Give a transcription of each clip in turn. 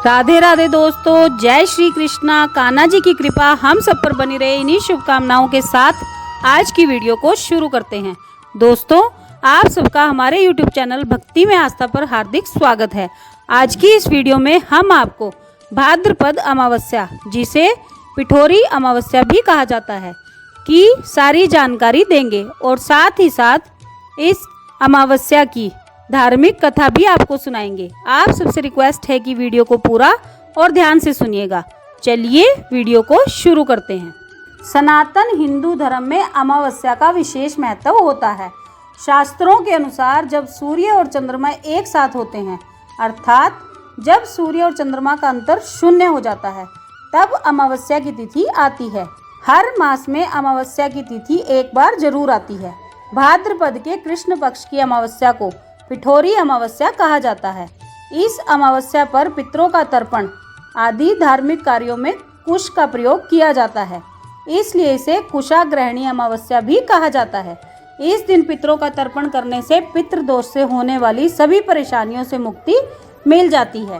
राधे राधे दोस्तों, जय श्री कृष्णा। कान्हा जी की कृपा हम सब पर बनी रहे, इन्हीं शुभकामनाओं के साथ आज की वीडियो को शुरू करते हैं। दोस्तों, आप सबका हमारे YouTube चैनल भक्ति में आस्था पर हार्दिक स्वागत है। आज की इस वीडियो में हम आपको भाद्रपद अमावस्या, जिसे पिठोरी अमावस्या भी कहा जाता है, की सारी जानकारी देंगे और साथ ही साथ इस अमावस्या की धार्मिक कथा भी आपको सुनाएंगे। आप सबसे रिक्वेस्ट है कि वीडियो को पूरा और ध्यान से सुनिएगा। चलिए वीडियो को शुरू करते हैं। सनातन हिंदू धर्म में अमावस्या का विशेष महत्व होता है। शास्त्रों के अनुसार जब सूर्य और चंद्रमा एक साथ होते हैं, अर्थात जब सूर्य और चंद्रमा का अंतर शून्य हो जाता है, तब अमावस्या की तिथि आती है। हर मास में अमावस्या की तिथि एक बार जरूर आती है। भाद्रपद के कृष्ण पक्ष की अमावस्या को पिठोरी अमावस्या कहा जाता है। इस अमावस्या पर पितरों का तर्पण आदि धार्मिक कार्यों में कुश का प्रयोग किया जाता है, इसलिए इसे कुशाग्रहणी अमावस्या भी कहा जाता है। इस दिन पितरों का तर्पण करने से पितृदोष से होने वाली सभी परेशानियों से मुक्ति मिल जाती है।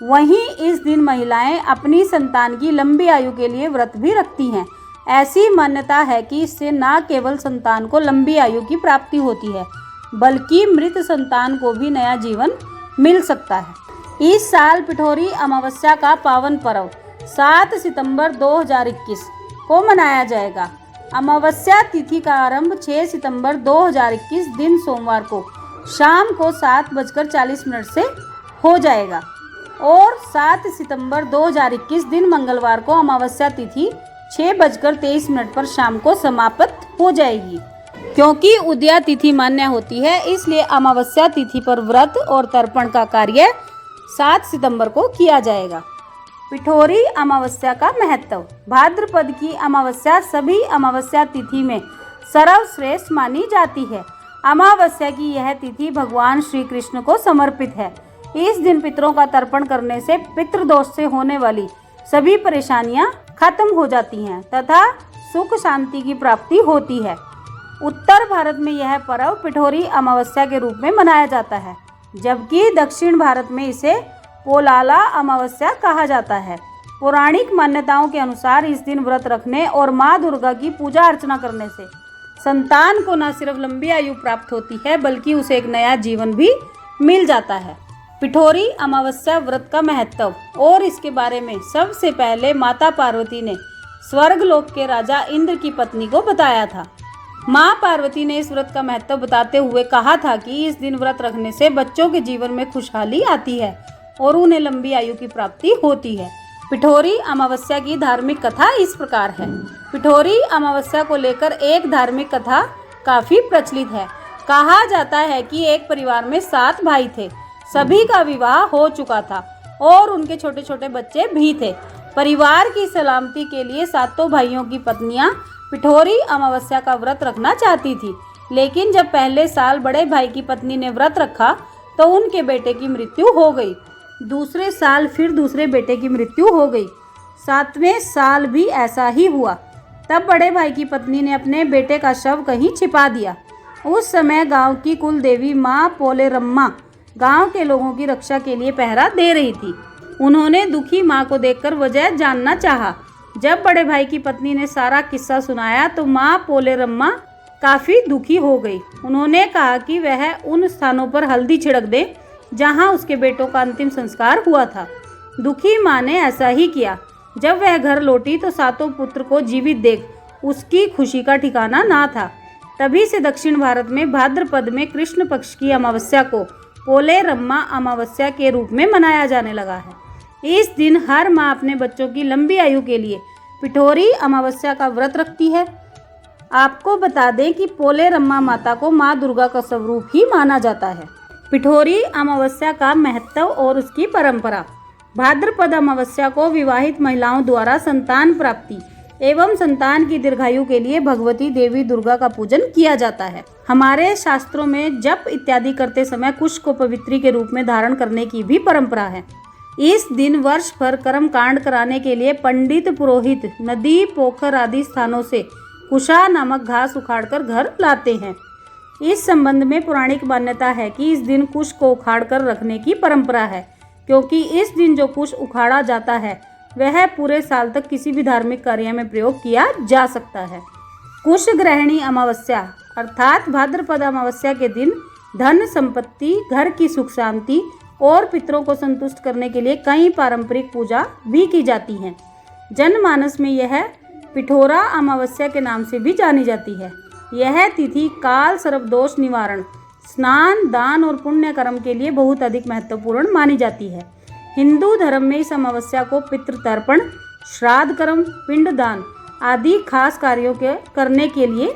वहीं इस दिन महिलाएं अपनी संतान की लंबी आयु के लिए व्रत भी रखती हैं। ऐसी मान्यता है कि इससे न केवल संतान को लंबी आयु की प्राप्ति होती है, बल्कि मृत संतान को भी नया जीवन मिल सकता है। इस साल पिठोरी अमावस्या का पावन पर्व 7 सितंबर 2021 को मनाया जाएगा। अमावस्या तिथि का आरंभ 6 सितंबर 2021 दिन सोमवार को शाम को 7:40 से हो जाएगा और 7 सितंबर 2021 दिन मंगलवार को अमावस्या तिथि 6:23 पर शाम को समाप्त हो जाएगी। क्योंकि उदया तिथि मान्य होती है, इसलिए अमावस्या तिथि पर व्रत और तर्पण का कार्य 7 सितंबर को किया जाएगा। पिठोरी अमावस्या का महत्व। भाद्रपद की अमावस्या सभी अमावस्या तिथि में सर्वश्रेष्ठ मानी जाती है। अमावस्या की यह तिथि भगवान श्री कृष्ण को समर्पित है। इस दिन पितरों का तर्पण करने से पितृदोष से होने वाली सभी परेशानियां खत्म हो जाती हैं तथा सुख शांति की प्राप्ति होती है। उत्तर भारत में यह पर्व पिठोरी अमावस्या के रूप में मनाया जाता है, जबकि दक्षिण भारत में इसे पोलाला अमावस्या कहा जाता है। पौराणिक मान्यताओं के अनुसार इस दिन व्रत रखने और माँ दुर्गा की पूजा अर्चना करने से संतान को न सिर्फ लंबी आयु प्राप्त होती है, बल्कि उसे एक नया जीवन भी मिल जाता है। पिठोरी अमावस्या व्रत का महत्व और इसके बारे में सबसे पहले माता पार्वती ने स्वर्गलोक के राजा इंद्र की पत्नी को बताया था। माँ पार्वती ने इस व्रत का महत्व बताते हुए कहा था कि इस दिन व्रत रखने से बच्चों के जीवन में खुशहाली आती है और उन्हें लंबी आयु की प्राप्ति होती है। पिठोरी अमावस्या की धार्मिक कथा इस प्रकार है। पिठोरी अमावस्या को लेकर एक धार्मिक कथा काफी प्रचलित है। कहा जाता है कि एक परिवार में 7 भाई थे। सभी का विवाह हो चुका था और उनके छोटे छोटे बच्चे भी थे। परिवार की सलामती के लिए 7 भाइयों की पत्नियां पिठोरी अमावस्या का व्रत रखना चाहती थी, लेकिन जब पहले साल बड़े भाई की पत्नी ने व्रत रखा तो उनके बेटे की मृत्यु हो गई। दूसरे साल फिर दूसरे बेटे की मृत्यु हो गई। 7वें साल भी ऐसा ही हुआ। तब बड़े भाई की पत्नी ने अपने बेटे का शव कहीं छिपा दिया। उस समय गांव की कुल देवी माँ पोलेरम्मा गांव के लोगों की रक्षा के लिए पहरा दे रही थी। उन्होंने दुखी माँ को देखकर वजह जानना चाहा। जब बड़े भाई की पत्नी ने सारा किस्सा सुनाया तो माँ पोलेरम्मा काफ़ी दुखी हो गई। उन्होंने कहा कि वह उन स्थानों पर हल्दी छिड़क दे जहाँ उसके बेटों का अंतिम संस्कार हुआ था। दुखी माँ ने ऐसा ही किया। जब वह घर लौटी तो 7 पुत्र को जीवित देख उसकी खुशी का ठिकाना ना था। तभी से दक्षिण भारत में भाद्रपद में कृष्ण पक्ष की अमावस्या को पोलेरम्मा अमावस्या के रूप में मनाया जाने लगा है। इस दिन हर माँ अपने बच्चों की लंबी आयु के लिए पिठोरी अमावस्या का व्रत रखती है। आपको बता दें कि पोलेरम्मा माता को माँ दुर्गा का स्वरूप ही माना जाता है। पिठोरी अमावस्या का महत्व और उसकी परंपरा। भाद्रपद अमावस्या को विवाहित महिलाओं द्वारा संतान प्राप्ति एवं संतान की दीर्घायु के लिए भगवती देवी दुर्गा का पूजन किया जाता है। हमारे शास्त्रों में जप इत्यादि करते समय कुश को पवित्री के रूप में धारण करने की भी परंपरा है। इस दिन वर्ष भर कर्म कांड कराने के लिए पंडित पुरोहित नदी पोखर आदि स्थानों से कुशा नामक घास उखाड़कर घर लाते हैं। इस संबंध में पौराणिक मान्यता है कि इस दिन कुश को उखाड़कर रखने की परंपरा है, क्योंकि इस दिन जो कुश उखाड़ा जाता है वह पूरे साल तक किसी भी धार्मिक कार्य में प्रयोग किया जा सकता है। कुश ग्रहणी अमावस्या अर्थात भाद्रपद अमावस्या के दिन धन संपत्ति, घर की सुख शांति और पितरों को संतुष्ट करने के लिए कई पारंपरिक पूजा भी की जाती हैं। जनमानस में यह पिठोरा अमावस्या के नाम से भी जानी जाती है। यह तिथि काल सर्प दोष निवारण, स्नान, दान और पुण्य कर्म के लिए बहुत अधिक महत्वपूर्ण मानी जाती है। हिंदू धर्म में इस अमावस्या को पितृतर्पण, श्राद्ध कर्म, पिंडदान आदि खास कार्यों के करने के लिए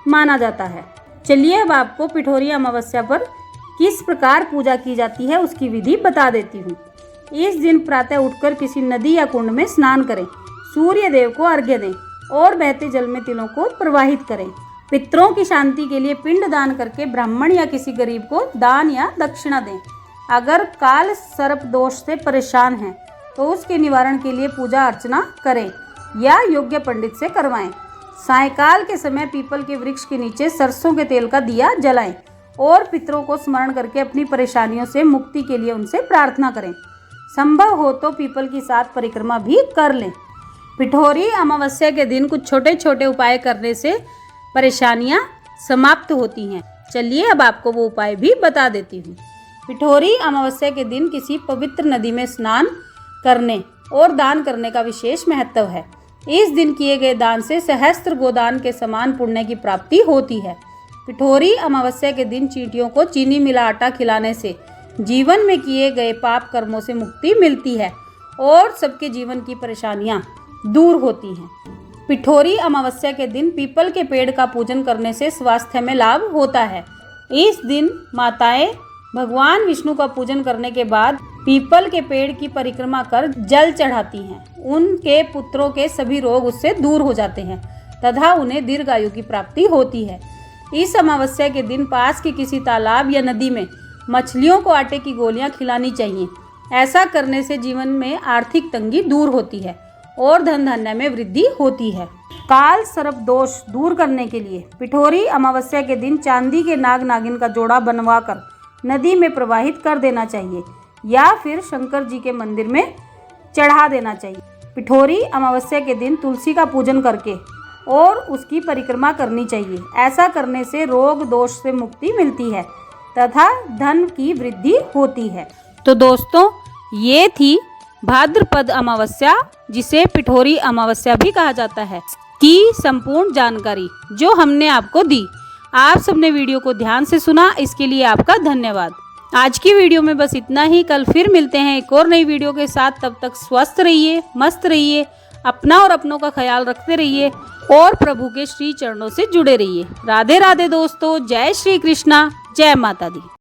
माना जाता है। चलिए अब आपको पिठोरी अमावस्या पर किस प्रकार पूजा की जाती है उसकी विधि बता देती हूँ। इस दिन प्रातः उठकर किसी नदी या कुंड में स्नान करें, सूर्य देव को अर्घ्य दें और बहते जल में तिलों को प्रवाहित करें। पितरों की शांति के लिए पिंड दान करके ब्राह्मण या किसी गरीब को दान या दक्षिणा दें। अगर काल सर्प दोष से परेशान हैं तो उसके निवारण के लिए पूजा अर्चना करें या योग्य पंडित से करवाएं। सायंकाल के समय पीपल के वृक्ष के नीचे सरसों के तेल का दिया जलाएं और पितरों को स्मरण करके अपनी परेशानियों से मुक्ति के लिए उनसे प्रार्थना करें। संभव हो तो पीपल की 7 परिक्रमा भी कर लें। पिठोरी अमावस्या के दिन कुछ छोटे छोटे उपाय करने से परेशानियां समाप्त होती हैं। चलिए अब आपको वो उपाय भी बता देती हूँ। पिठोरी अमावस्या के दिन किसी पवित्र नदी में स्नान करने और दान करने का विशेष महत्व है। इस दिन किए गए दान से सहस्त्र गोदान के समान पुण्य की प्राप्ति होती है। पिठोरी अमावस्या के दिन चींटियों को चीनी मिला आटा खिलाने से जीवन में किए गए पाप कर्मों से मुक्ति मिलती है और सबके जीवन की परेशानियां दूर होती हैं। पिठोरी अमावस्या के दिन पीपल के पेड़ का पूजन करने से स्वास्थ्य में लाभ होता है। इस दिन माताएं भगवान विष्णु का पूजन करने के बाद पीपल के पेड़ की परिक्रमा कर जल चढ़ाती हैं। उनके पुत्रों के सभी रोग उससे दूर हो जाते हैं तथा उन्हें दीर्घायु की प्राप्ति होती है। इस अमावस्या के दिन पास के किसी तालाब या नदी में मछलियों को आटे की गोलियां खिलानी चाहिए। ऐसा करने से जीवन में आर्थिक तंगी दूर होती है और धन धान्य में वृद्धि होती है। काल सर्प दोष दूर करने के लिए पिठोरी अमावस्या के दिन चांदी के नाग नागिन का जोड़ा बनवाकर नदी में प्रवाहित कर देना चाहिए या फिर शंकर जी के मंदिर में चढ़ा देना चाहिए। पिठोरी अमावस्या के दिन तुलसी का पूजन करके और उसकी परिक्रमा करनी चाहिए। ऐसा करने से रोग दोष से मुक्ति मिलती है तथा धन की वृद्धि होती है। तो दोस्तों, ये थी भाद्रपद अमावस्या, जिसे पिठोरी अमावस्या भी कहा जाता है, की संपूर्ण जानकारी जो हमने आपको दी। आप सबने वीडियो को ध्यान से सुना, इसके लिए आपका धन्यवाद। आज की वीडियो में बस इतना ही। कल फिर मिलते हैं एक और नई वीडियो के साथ। तब तक स्वस्थ रहिए, मस्त रहिए, अपना और अपनों का ख्याल रखते रहिए और प्रभु के श्री चरणों से जुड़े रहिए। राधे राधे दोस्तों, जय श्री कृष्णा, जय माता दी।